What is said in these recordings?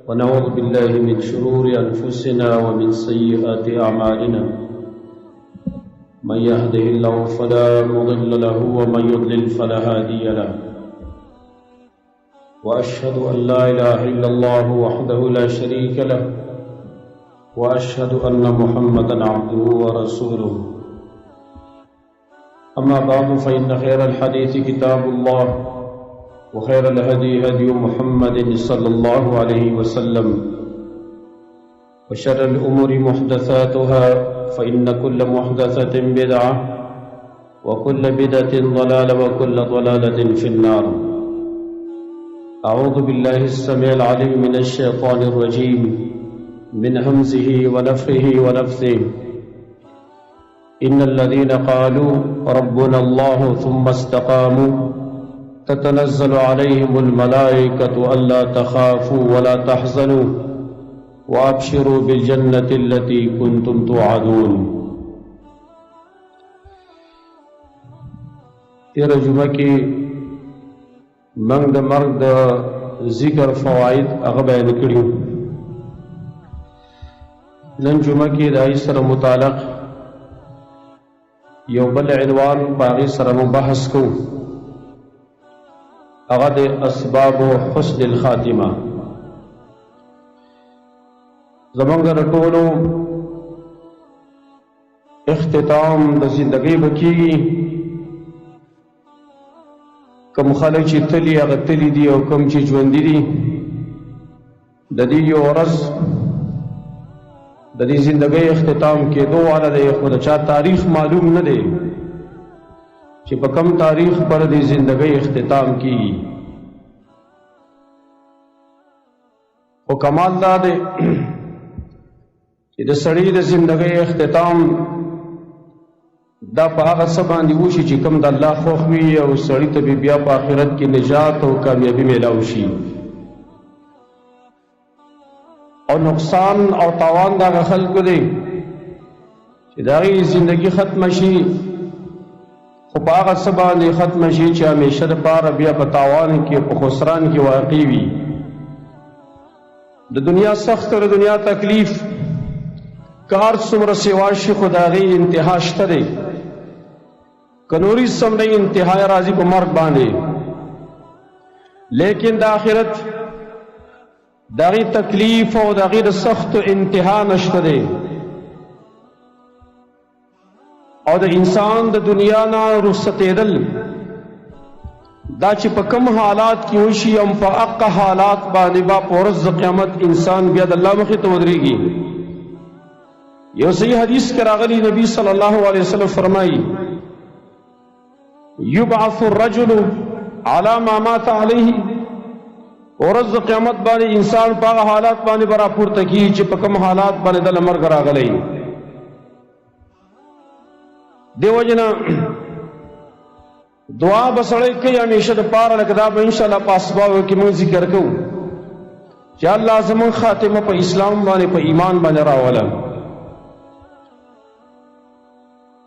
ونعوذ بالله من شرور أنفسنا ومن سيئات أعمالنا من يهده الله فلا مضل له ومن يضلل فلا هادي له وأشهد أن لا إله إلا الله وحده لا شريك له وأشهد أن محمدا عبده ورسوله أما بعد فإن خير الحديث كتاب الله وخير الهدي هدي محمد صلى الله عليه وسلم وشر الأمور محدثاتها فإن كل محدثة بدعة وكل بدعة ضلالة وكل ضلالة في النار. أعوذ بالله السميع العليم من الشيطان الرجيم من همزه ونفخه ونفثه. إن الذين قالوا ربنا الله ثم استقاموا تتنزل عليهم الملائكة ألا تخافوا ولا تحزنوا وأبشروا بالجنة التي كنتم توعدون. تیرہ جمعہ کی منگ دا مرگ دا ذکر فوائد اغا بیان کریو. نن جمعہ کی دائی سر متعلق یو بل عنوان باغی سر مبحث کو اغا دے اسباب حسن الخاتمہ. زمانگ رٹولو اختتام دا زندگی بکیگی کم خلق چی تلی اغا تلی دی او کم چی جوندی دی دا دی یو رز دا دی زندگی اختتام کے دو والا دے خود چا تاریخ معلوم نہ دے چی پا کم تاریخ پر دی زندگی اختتام کی. و کمال دا دے چی دا سڑی دا زندگی اختتام دا پا آغا سبان دیوشی چی کم دا اللہ خوخوی او سڑی تبی بیا پا آخرت کی نجات و کامیابی میلاوشی اور نقصان اور تاوان دا خلق دے چی داغی زندگی ختم شی خب آغا سبان دی ختم شی چی ہمیشہ دا پارا بیا پا تاوان کی پا خسران کی واقعی وی. دا دنیا سخت اور دنیا تکلیف کار سمر سواشی خداغی انتہا شتدے کنوری سمنے انتہا رازی پا مرگ باندے، لیکن دا آخرت داغی تکلیف و داغی دا سخت انتہا نشتدے اور دا انسان دا دنیا نا رخصت دل دا چی پا کم حالات کی ہوشی ام پا اقا حالات باندے با پورز قیامت انسان بیاد اللہ مخی تو مدری گی. یہ صحیح حدیث کے راغلی نبی صلی اللہ علیہ وسلم فرمائی یبعث الرجل علی ما مات علیہ ورز قیامت باندے انسان پا حالات باندے برا پورتا کی چی پا کم حالات باندے دل مرگ راغلی. دیو جنا دعا بسڑے کئی ہمیشہ دا پارا لکداب انشاءاللہ پا اسباب کی من ذکر کو چا اللہ زمان خاتمہ پا اسلام بانے پا ایمان بانے راولا.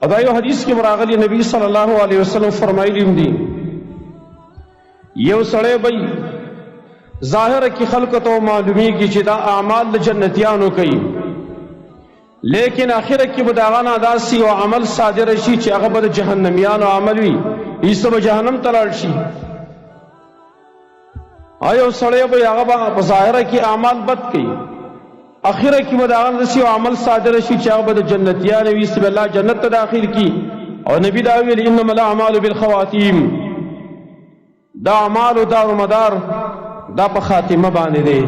ادائیو حدیث کی مراغلی نبی صلی اللہ علیہ وسلم فرمائی لیم دی یو سڑے بھئی ظاہر کی خلقت و معلومی کی چدا اعمال جنتیانو کئی لیکن آخر کی بداغانا داسی و عمل صادر شی چی اغبر جہنمیان و عملوی اس تو جہنم تلال شی. آئیو سڑے بھئی اغبر بظاہر کی اعمال بد کئی آخر کی بداغانا داسی و عمل صادر شی چی اغبر جنتیان و اس تو اللہ جنت داخل کی اور نبی داویل انما الاعمال بالخواتیم دا اعمال و دار و مدار دا پا خاتمہ بانے دے.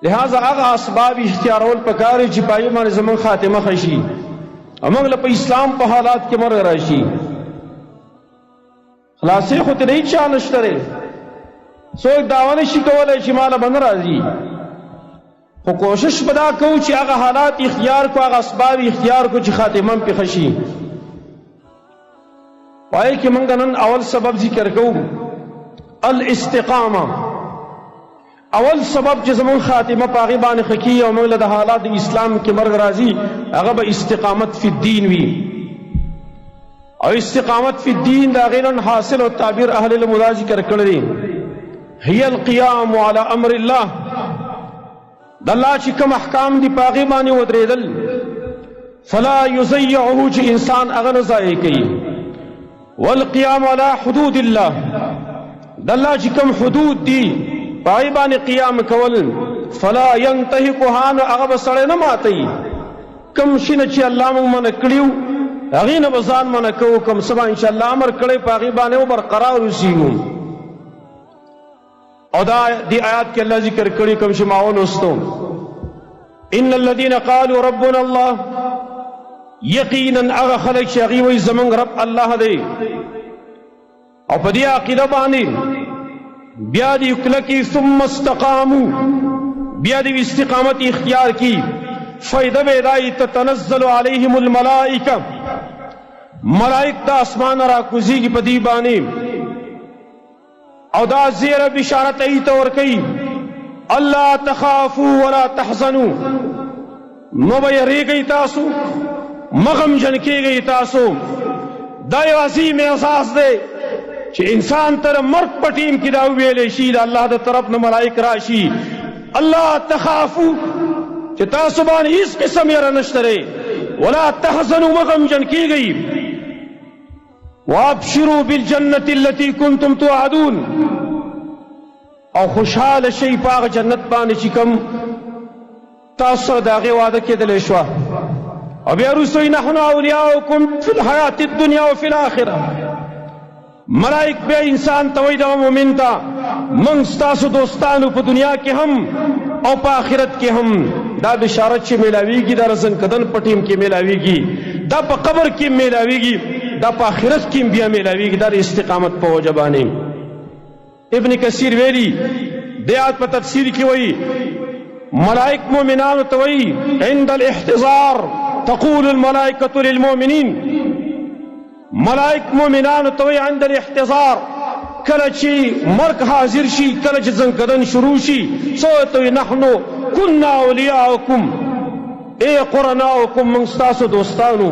لہذا آغا اسباب اختیارول پکاری چی پائی مانے زمان خاتمہ خشی امانگ لپا اسلام پا حالات کے مرگ راشی خلاصے خود نہیں چانشترے سو ایک دعوانی شکولے چی مالا بن رازی خو کوشش بدا کو چی آغا حالات اختیار کو آغا اسباب اختیار کو چی خاتمہ پی خشی. پائے کہ منگنن اول سبب ذکر کو الاستقامہ. اول سبب چی زمان خاتمہ پاغیبان خکی و منگل دا حالات اسلام کے مرگ رازی اغب استقامت فی الدین وی اور استقامت فی الدین دا غیرن حاصل و تعبیر اہل المدا ذکر کردی هي القيام على امر الله د الله چې کوم احکام دي پاغي باندې ودرېدل فلا يضيعه چې انسان هغه نه ضایع کوي والقيام على حدود الله د الله چې کوم حدود دي پاغي باندې قیام کول فلا ينتهكها نو هغه به سړی نه ماتوي کوم شي نه چې الله موږ منع کړي هغې نه به ځان منع کوو کوم څه به انشاءالله امر کړی په هغې باندې به برقرار اوسېږو او دا دی آیات کې الله ذکر کړي کوم چې ما ولوستو ان الذين قالوا ربنا الله یقینا هغه خلک چې هغې وایي زموږ رب الله دی او په دې عقیده باندې بیا دې کلکې ثم استقاموا بیا دې استقامت اختیار کی فائدہ بیدائی تتنزل علیہم الملائکہ ملائک دا اسمان را کوزی کی پدی بانی او دا زیر بشارت ایتا ورکی اللہ تخافوا ولا تحزنوا مبی ریگئی تاسو مغم جنکی گئی تاسو دا یو عظیم احساس دے چھ انسان تر مرد پٹیم کی دا ویلے شید اللہ دا طرف ملائک راشی اللہ تخافوا کہ تاسو باندې هیڅ قسم یره نشته دی ولا تحزنوا مغم جن کی گئی وابشروا بالجنة التي كنتم توعدون او خوشحال شي پاغ جنت باندې چې کوم تاسو د هغې وعده کېدلی شوه او بیا وروسته نحن اولیاؤکم فی الحیات الدنیا وفي الاخره ملائک بیا انسان ته وایي دغه مؤمن ته موږ ستاسو دوستانو په دنیا کې هم او په آخرت کې هم دا بشارت چې میلاویږي دا رزن کدن په ټیم کې میلاویږي دا په قبر کې میلاویږي دا په آخرت کې بیا میلاویږي دا د استقامت په وجه باندې ابن کثیر ویلي د آیات په تفسیر کې وایي ملائک مؤمنانو ته وایي عند الاحتضار تقول الملائکة للمؤمنین ملائک مؤمنانو ته وایي عند الاحتضار کله چې مرګ حاضر شي کله چې زنکدن شروع شي څه ته وایي نحنو كنا اولیاءکم اے قرناؤکم من ستاسو دوستانو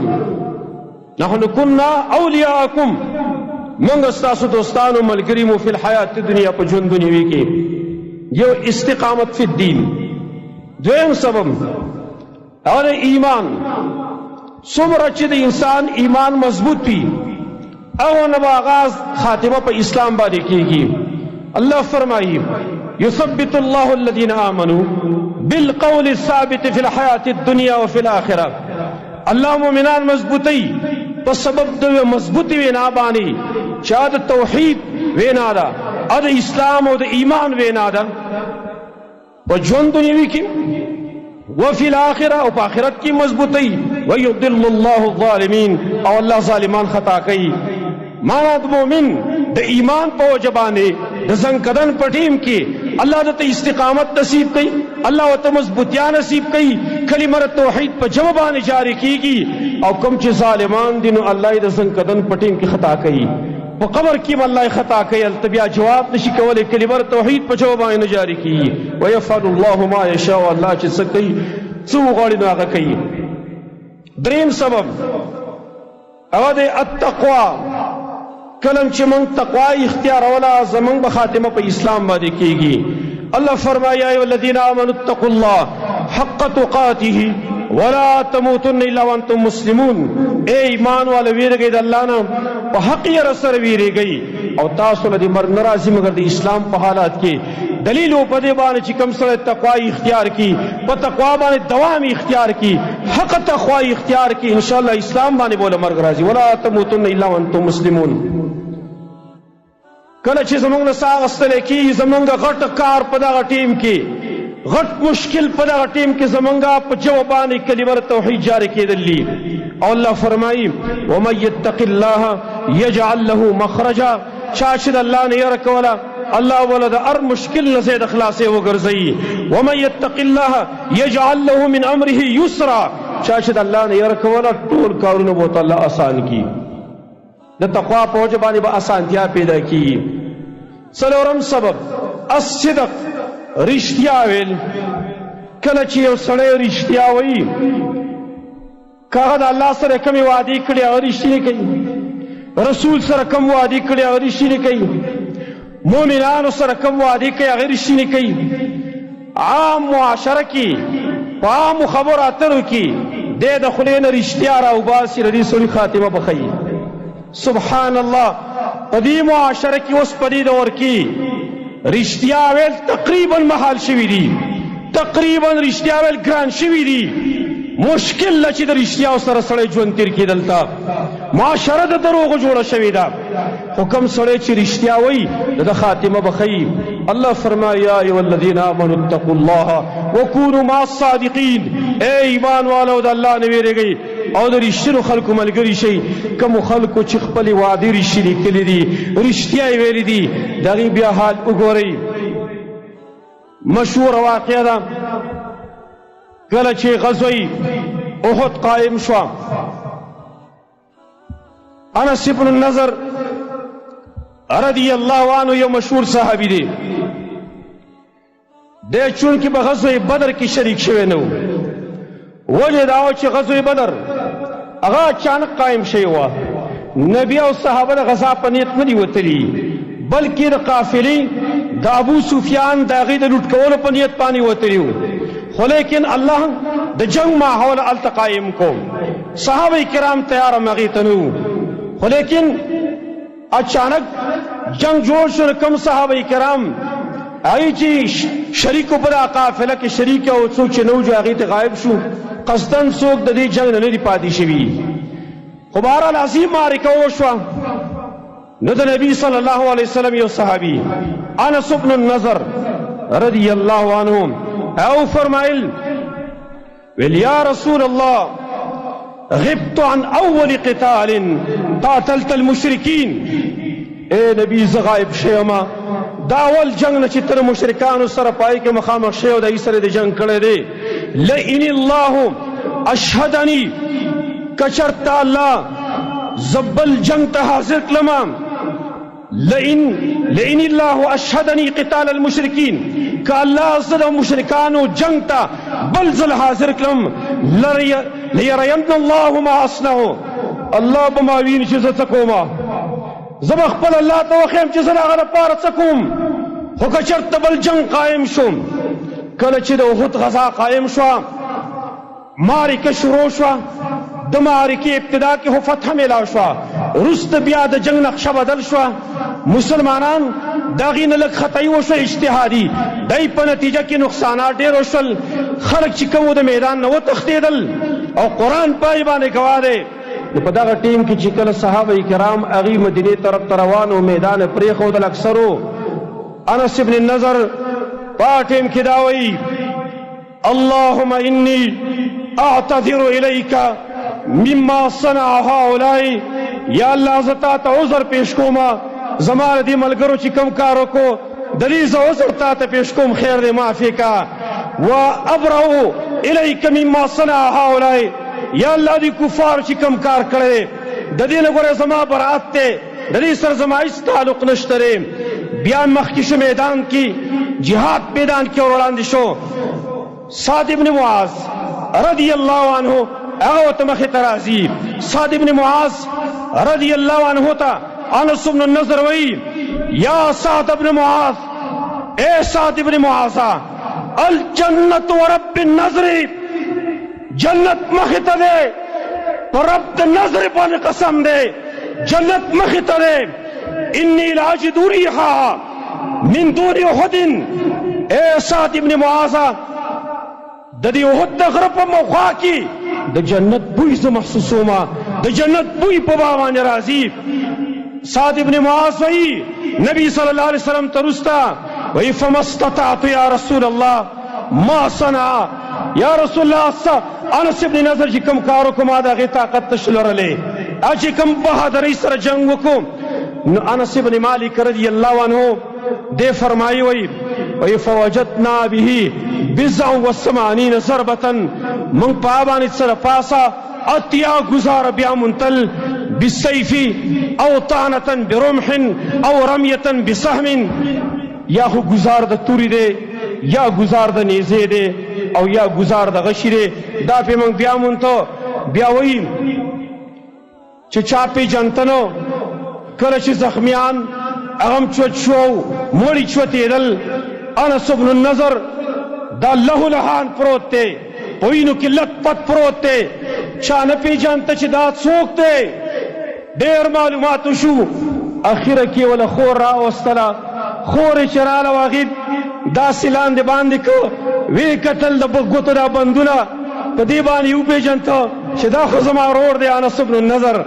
نحن كنا اولیاءکم من ستاسو دوستانو ملګری مو فی الحیات دنیا په ژوند دنیوي کې یو استقامت فی الدین دویم سبب او ایمان څومره چې د انسان ایمان مضبوط وي او نه به آغاز خاتمه په اسلام باندې کېږي الله فرمایي يثبت الله الذين آمنوا بالقول الثابت في الحياة الدنيا وفي الآخرة الله مؤمنان مضبوطی په سبب د مضبوطی وینا باندې چې د توحید وینا ده او د اسلام او د ایمان وینا ده په ژوند دنیوي کې وفي الآخرة او په آخرت کې مضبوطی ويضل الله الظالمين او الله ظالمان خطا کوي مانا د مؤمن د ایمان په وجه باندې د زنکدن په ټیم کې الله د استقامت نصیب کوي الله ته مضبوطیا نصیب کوي کلمه توحید په جواب باندې جاری کیږي او کوم چې ظالمان دي نو الله د زنکدن په ټیم کې خطا کوي په قبر کې الله خطا کوي التبیا جواب نشي کولای کلمه توحید په جواب باندې جاری کیږي ويفعل الله ما يشاء الله چې څه کوي څو غواړي نو هغه کوي دریم سبب او د التقوا کلم چې مونږ تقوا اختیار ولا زمونږ به خاتمه په اسلام باندې کېږي الله فرمایا یا الذین آمنوا اتقوا الله حق تقاته ولا تموتن الا وانتم مسلمون اے ایمان والو ویریږئ د الله نه په حق یې سره ویریږئ او تاسو له دې مرګ نه راځي مګر د اسلام په حالات کې دلیل په دې باندې چې کوم سره تقوا اختیار کی په تقوا باندې دوام اختیار کی حق تقوا اختیار کی ان شاء الله اسلام باندې بوله مرګ راځي ولا تموتن الا وانتم مسلمون کله چې زمونږ نه ساه اخیستلی کېږي زمونږ غټ کار په دغه ټیم کې غټ مشکل په دغه ټیم کې زمونږ په جواب باندې کلمه توحید جاری کېدلی او الله فرمایي ومن یتق الله یجعل له مخرجا چا چې د الله نه یره کوله الله ولا د هر مشکل نه زیات خلاصې وګرځوي ومن یتق الله یجعل له من امره یسرا چا چې د الله نه یره کوله ټول کارونه به ورته الله آسان کړي د تقوا په وجه باندې به اسانتیا پیدا کیږي څلورم سبب الصدق رښتیا ویل کله چې یو سړی رښتیا وایي که هغه د الله سره کومې وعدې کړې هغه رښتینې کوي رسول سره کوم وعدې کړې هغه رښتینې کوي مومنانو سره کوم وعدې کوي هغه رښتینې کوي. عام معاشره کې په عامو خبرو اترو کې دی د خولې نه رښتیا راوباسي، د دې سړي خاتمه به ښیي. سبحان الله، په دې معاشره کې اوس په دې دور کې رښتیا ویل تقریبا محال شوي دي، تقریبا رښتیا ویل ګران شوي دي. مشکل ده چې د رښتیاو سره سړی ژوند تېر کړي. دلته معاشره د دروغو جوړه شوې ده، خو کوم سړی چې رښتیا وایي د خاتمه به ښیي. الله فرمایي یا ایها الذین آمنوا اتقوا الله وکونوا مع الصادقین. ای ایمان والو د الله نه ویرېږئ او د رښتینو خلکو ملګري شئ. کومو خلکو چې خپلې وعدې رښتینې کړي دي، رښتیا یې ویلي دي، د هغې بیا حال وګورئ. مشهوره واقعه ده، کله چې غزوه احد قائم شوه، انس بن النضر رضی الله عنه یو مشهور صحابي دی. دی چونکې په غزوه بدر کې شریک شوی نه و. وجه دا و چې غزوه بدر هغه اچانک قائم شوی وه. نبی او صحابه د غزا په نیت نه دي وتلي، بلکې د قافلې د ابو سفیان د هغې د لوټ کولو په نیت باندې وتلي وو. خو لیکن الله د جنگ ماحول هلته قایم کو، صحابه کرام تیار هم هغې ته نه وو. خو لیکن اچانک جنگ جوړ شو. کوم صحابه کرام هغې چې شریکو په دا قافله کې شریک او څوک چې نه وو هغې ته غایب شو. قصدن څوک د دې جنگ نه نه دي پاتې شوي. خو بهرحال عظیم معرکه وشوه. نو د نبي صلی الله علیه وسلم یو صحابي انس بن النضر رضی الله عنه او فرمایل ویل یا رسول الله غبت عن اول قتال قاتلت المشرکین. اے نبی زه غایب شویما دا اول جنگ نه چې تر مشرکانو سره پای کې مخامخ شوی او د هغې سره د جنگ کړی دی. لئن الله اشهدني، کچرته الله زبل جنگ ته حاضر کړلم. لئن الله اشهدني قتال المشرکین، که الله زه د مشرکانو جنگ ته بل ځل حاضر کړم، لیرین الله ما اصنع، الله به ما ویني چې زه څه کومه. زه به خپل الله ته وښیم چې زه د هغه لپاره څه کوم. خو که چېرته بل جنگ قایم شوم، کله چې د احد غزا قایم شوه، معرکه شروع شوه. د معرکې ابتدا کې خو فتح میلاو شوه، وروسته بیا د جنگ نقشه بدل شوه. مسلمانان د هغې نه لږ خطایي وشوه اجتهادي، دی په نتیجه کې نقصانات ډېر وشول. خلک چې کوم د میدان نه وتښتېدل او قرآن پای باندې ګواه دی. نو په دغه ټیم کې چې کله صحابه کرام هغې مدینې طرف ته روان و، میدان یې پرېښودل اکثرو. انس بن النضر په ټیم کې دا وایي اللهم انی اعتذر الیک مما صنع هؤلاء. یا الله زه تا ته عذر پیش کومه، زما د دې ملګرو چې کوم کار وکړو د دې زه عذر تا ته پیش کوم، خیر دی معافي کا. وابرؤ الیک مما صنع هؤلاء. یا الله دې کفار چې کوم کار کړی د دې نه ګوره زما برات دی، د دې سره زما هېڅ تعلق نشته دی. بیا مخکې شو میدان کې، جهاد میدان کې وړاندې شو. سعد ابن معاذ رضی الله عنه هغه ورته مخې ته راځي. سعد ابن معاذ رضی الله عنه ته انس بن النضر وایي یا سعد ابن معاذ، اے سعد ابن معاذ، الجنت ورب النظر، جنت مخې ته دی، په رب د نظر باندې قسم دی، جنت مخې ته دی. انی لاجد ریحها من دون احد. اے سعد ابن معاذ، د دې احد د غره په موخوا کې د جنت بوی زه محسوسومه، د جنت بوی په ما باندې راځي. سعد ابن معاذ وایي نبی صلی الله علیه وسلم ته وروسته وایي فما استطعت یا رسول الله ما صنع. یا رسول الله انس ابن نضر چې کوم کار وکړو ما د هغې طاقت نشو لرلی، چې کوم بهادرۍ سره جنګ وکړو. نو انس ابن مالک رضی الله عنه دې فرمایي وایي فوجدنا به بضع وثمانین ضربة، من په باندې سره پاسه اتیا گزار بیا منتل بالسیف او طعنة برمح او رمیة بسهم. یا خو گزار د توري دی، یا گزار د نیزې دی، او یا گزار د غشي دی. دا پې موږ بیا مونته بیا وایي چې چا پېژنته نو، کله چې زخمیان اغم چوت شو موڑی چوتیدل انس بن النضر دا لہو لہان پروت تے پوینو کی لت پت پروت تے چا نہ پیجانتا چی دا څوک تے دیر معلوماتو شو اخیر کی ولا خور را وستلا خور چرال واغید دا سلان دے باندے کو وی قتل دا بگوتو دا بندونا پا دی بانی او پیجانتا چی دا خو زما رور دے انس بن النضر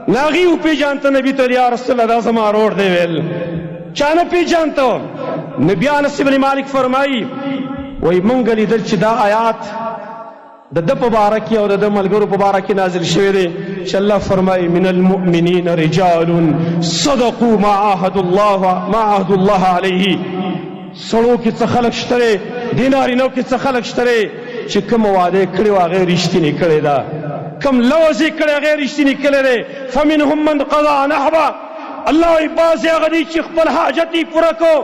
ناغی او پیجانتا نبی تو یا رسول اللہ دا زما رور دے ویل چانا پیجانتا نبی انس بن مالک فرمائی وی منگلی دل چی دا آیات دا دا پبارکی او دا دا ملگرو پبارکی نازل شوئے دے چی اللہ فرمائی من المؤمنین رجال صدقوا ما عهد اللہ علیہ سڑوں کی خلق شترے دینارینو کی خلق شترے چی کم وعدے کڑے واغیر رشتینی کڑے دا کم لوزی کڑے غیر رشتینی کڑے دے فمنهم من قضا نحبا اللہ بازی اغدی چی خپل حاجتی پورکو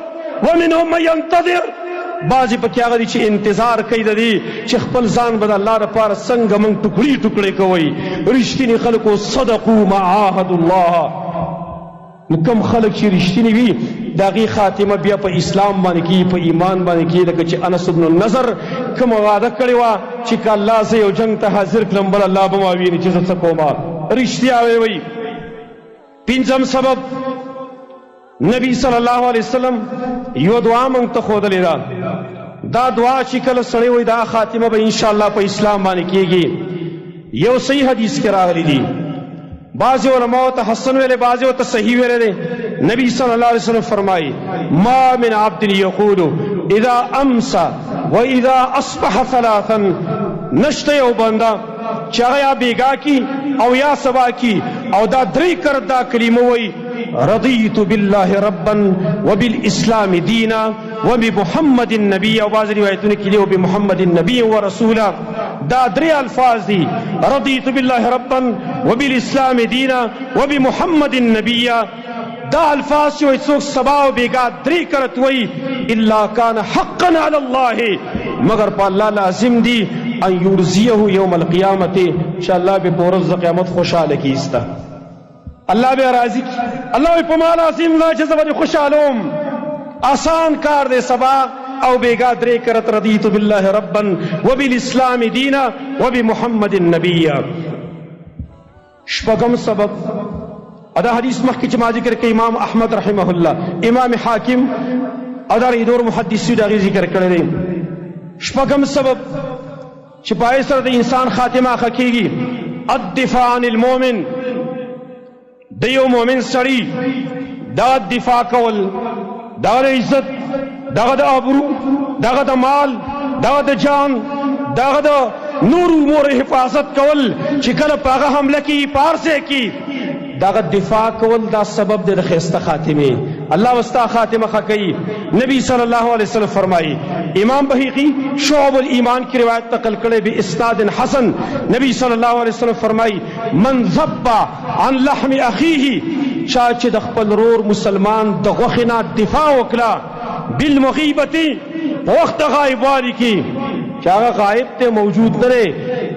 ومنهم من ينتظر بازی پا کیا غدی چی انتظار کئی دا دی چی خپل زان بدا اللہ رپار سنگ من ٹکڑی ٹکڑے کوئی رشتینی خلقو صدقو ما عاہد اللہ کم خلق چی رشتینی بھی داغی خاتمہ بیا پا اسلام بانے کی پا ایمان بانے کی لکہ چی انس بن النضر کم وعدہ کڑیوا چی کہ اللہ سے یو جنگ تا حاضر کلم بل اللہ بماوینی چیز سکو ما رشتی آوے وی پینزم سبب نبی صلی اللہ علیہ وسلم یو دعا منگتا خود لیدا دا دعا چی کل سڑے ہوئی دا خاتمہ با انشاءاللہ پا اسلام بانے کی گی یو صحیح حدیث کے راغلی دی بعضی علماء تا حسن ویلے بعضی تا صحیح ویلے دے نبی صلی اللہ علیہ وسلم فرمائی ما من عبد یقول اذا امسا و اذا اصبح ثلاثا نشتے او بندہ چاہے یا بیگا کی او یا سبا کی او دا دری کردہ کلموئی رضیت باللہ ربا وبالاسلام دینا وبمحمد النبی او بعض روایتوں کے لیے وبمحمد النبی ورسولا دا دری الفاظ دی رضیت باللہ ربا وبالاسلام دینا وبمحمد النبی دا الفاظ جو سوک سباو بیگا دری کرت وئی الا کان حقا علی اللہ مگر پا اللہ لازم دی ان یرزیہو یوم القیامت انشاءاللہ بے پورز قیامت خوشحال کیستا اللہ بے راضی کی اللہ بے پما لازم لا جزبہ خوشحالوم آسان کار دے سبا او بیگا درے کرت رضیت باللہ ربا وبالاسلام دینا وبمحمد النبی شپگم سبب ادا حدیث مخی چما ذکر کے امام احمد رحمہ اللہ امام حاکم ادا ریدور محدثی دا غی ذکر کرے شپگم سبب چپائے سر دا انسان خاتمہ خکی گی الدفاع عن المومن دیو مومن سڑی دا دفاع کول دا عزت دا دا عبرو دا دا مال دا دا جان دا دا نور امور حفاظت کول چکل پاگا حملہ کی پار سے کی دا دفاع کول دا سبب دے خیستہ خاتمے اللہ وستا خاتمہ خکی نبی صلی اللہ علیہ وسلم فرمائی امام بحیقی شعب الایمان کی روایت تقل کرے بھی اسناد حسن نبی صلی اللہ علیہ وسلم فرمائی من ذبا عن لحم اخیہ چاچ دخپل رور مسلمان دغوخنا دفاع وکلا بالمغیبتی وقت غائب والی کی چاہا غائب تے موجود نرے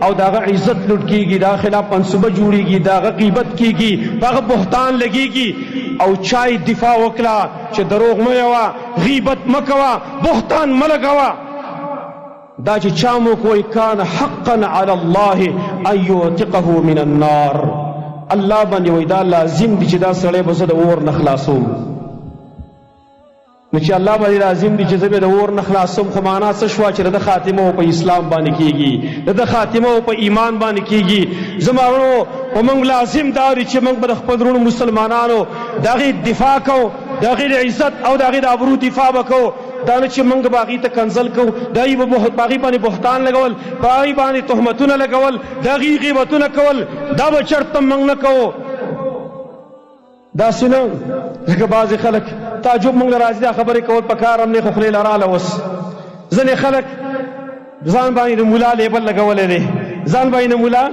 او داغا عزت لٹ کی گی دا خلاف منصوبہ جوڑی گی داغا قیبت کی گی داغا بہتان لگی گی او چاہی دفاع وکلا چھ دروغ میوا غیبت مکوا بہتان ملگوا دا چھ چامو کوئی کان حقا علی اللہ ایوتقہ من النار اللہ بنی ویدہ لازم دی چھ دا سڑے بسد اور نخلاصو نچی اللہ بنی لازم دی جذبی دا اور نخلاصم خمانا سشوا چی رد خاتمہ پا اسلام بانی کی گی رد خاتمہ پا ایمان بانی کی گی زمانو و منگ لازم داری چی منگ بدخ پدرون مسلمانانو داغی دفاع کو داغی عزت او داغی دا عبرو دفاع بکو دانا چی منگ باغی تا کنزل کو داغی باغی بانی بہتان لگول باغی بانی تحمتون لگول داغی غیبتون کول دا بچرتم منگ نکو دا سنو لکه بعض خلق تعجب منگ لرازی دا خبری کول پکارم نے خخلی لرال وس زن خلق زان بانی دا مولا لیبل لگولی دے زان بانی دا مولا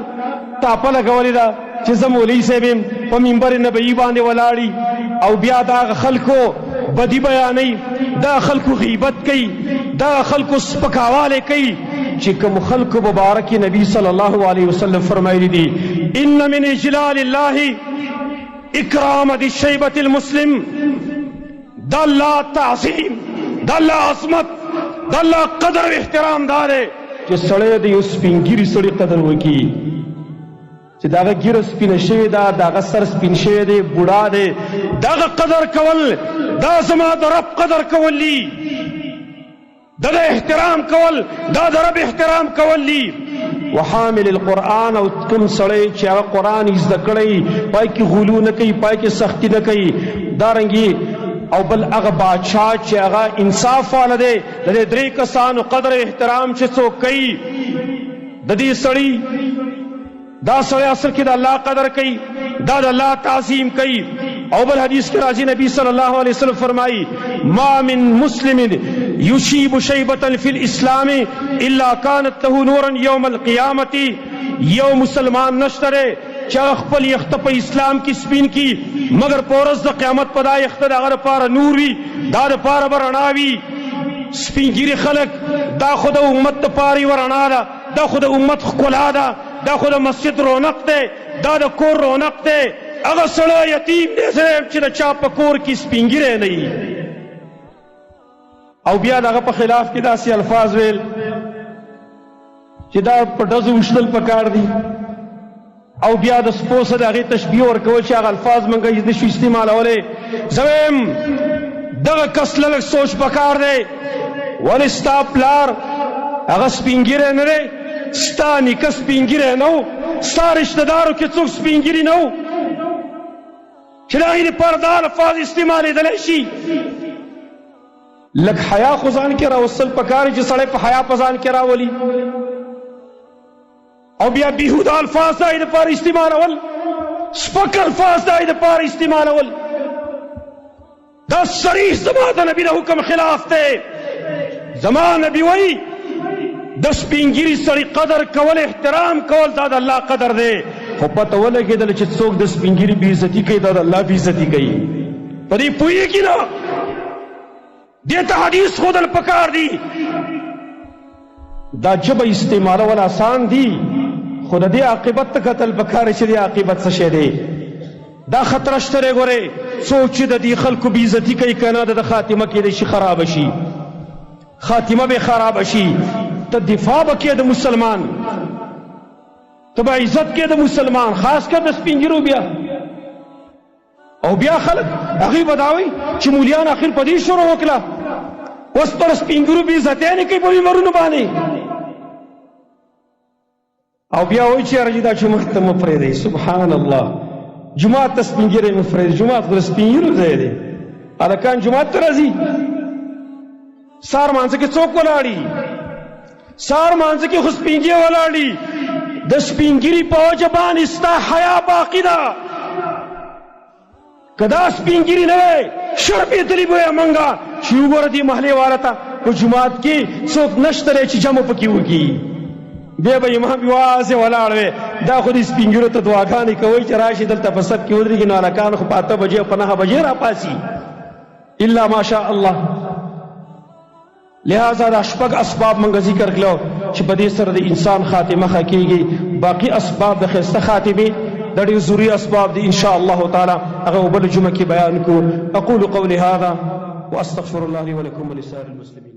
تاپا لگولی دا چیزا مولی سے بیم و منبر نبی باندے ولاڑی او بیا دا خلقو بدی بیانی دا خلقو غیبت کئی دا خلقو سپکاوالے کئی چکم خلق مبارکی نبی صلی اللہ علیہ وسلم فرمائی دی ان من اجلال اللہ اکرام دی شیبت المسلم دا الله تعظیم، دا الله عظمت، دا الله قدر او احترام داره چې سړی د یو سپین ګیري سړي قدر وکړي چې داغه ګیره سپینه شوې ده، داغه سر سپین شوی دی، بوډا دی، داغه قدر کول دا زما د رب قدر کول دي، دا احترام کول دا د رب احترام کول دي. وحامل القرآن، او کوم سړی چې هغه قرآن زده کړی پای کې غلو نه کوي، پای کې سختی نه کوي، دارنګي او بل هغه بادشاہ چې هغه انصاف والا دی، د دې درې کسانو قدر او احترام چې څوک کوي د دې سړي، دا سړی اصل کې د الله قدر کوي، دا د الله تعظیم کوي. او بل حدیث کې راځي نبی صلی الله علیه وسلم فرمایي ما من مسلم یشیب شیبة فی الاسلام الا كانت له نورا یوم القیامة. یو مسلمان نشته چې خپل یخته په اسلام کې سپین کی مگر په ورځ د قیامت په دا یخته د هغه لپاره نور وي، دا لپاره به رڼا وي. سپین ګیري خلک دا خو د امت لپاره یوه رڼا ده، دا خو د امت ښکلا ده، دا خو د مسجد رونق دی، دا د کور رونق دی. هغه سړی یتیم دی چې د چا په کور کې سپین ګیری نه وي. او بیا د هغه په خلاف کې داسې الفاظ ویل چې دا په ډزو وشتل پکار دي، او بیا د سپو سره د هغې تشبیه ورکول چې هغه الفاظ موږ نشو استعمالولی. زه وایم دغه کس لږ سوچ پکار دی، ولې ستا پلار هغه سپین ګیری نه دی، ستا نیکه سپین ګیری نه و، ستا رشتهدارو کې څوک سپین ګیري نه و چې د هغې لپاره دا الفاظ استعمالېدلی شي. لږ حیا خو ځان کې راوستل پکار چې سړی په حیا په ځان کې راولي، او بیا بیهوده الفاظ د هغې دپاره استعمالول، سپک الفاظ د هغې دپاره استعمالول، دا صریح زما د نبي د حکم خلاف دی. زما نبي وایي د سپین ګیري سړي قدر کول، احترام کول دا د الله قدر دی. خو پته ولګېدله چې څوک د سپین ګیري بې عزتي کوي دا د الله بې عزتي کوي، په دې پوهېږي نه. دې ته حدیث ښودل پکار دي. دا ژبه استعمالول آسان دي، خو د دې عاقبت ته کتل پکار چې دې عاقبت څه شی دی. دا خطره شته دی. ګورې څوک چې د دې خلکو بې عزتي کوي که نه، د خاتمه کېدی شي خرابه شي، خاتمه به خرابه شي. ته دفاع به کې د مسلمان، ته به عزت کې د مسلمان، خاص کر د سپین ګیرو. بیا او بیا خلک هغوی به دا وایي چې مولیان اخر په دې شروع وکړه، اوس پر سپین ګیرو بې عزتۍ نه کوي په منبرونو باندې، او بیا وایي چې یاره دا جومات ته مه پرېږدئ. سبحان الله، جومات ته سپین ګیری مه پرېږدئ، جومات خو د سپین ګیرو ځای دی. هلکان جومات ته راځي، سهار مانځه کې څوک ولاړي؟ سهار مانځه کې خو سپین ګیری ولاړي. د سپین ګیري په وجه باندې ستا حیا باقي ده. که دا سپین ګیري نه وی شرمېدلي به یې منګه چې وګوره دې محلې والا ته په جومات کې څوک نشته دی چې جمع پکې وکړي، بیا به امام یوازې ولاړ وی. دا خو دې سپین ګیرو ته دعاګانې کوئ چې راشي دلته په صف کې ودرېږي، نو هلکان خو په 8 بجې په 9 بجې راپاسي الا ماشاء الله. لہذا دا شپږ اسباب منګه ذکر کړو چې په دې سره د انسان خاتمه ښه کېږي. باقي اسباب د ښایسته خاتمې دا ډېر ضروري اسباب دي، ان شاء الله تعالی هغه بل جمعه کې بیان کوو. اقول قولي هذا واستغفر الله لي ولكم ولسائر المسلمين.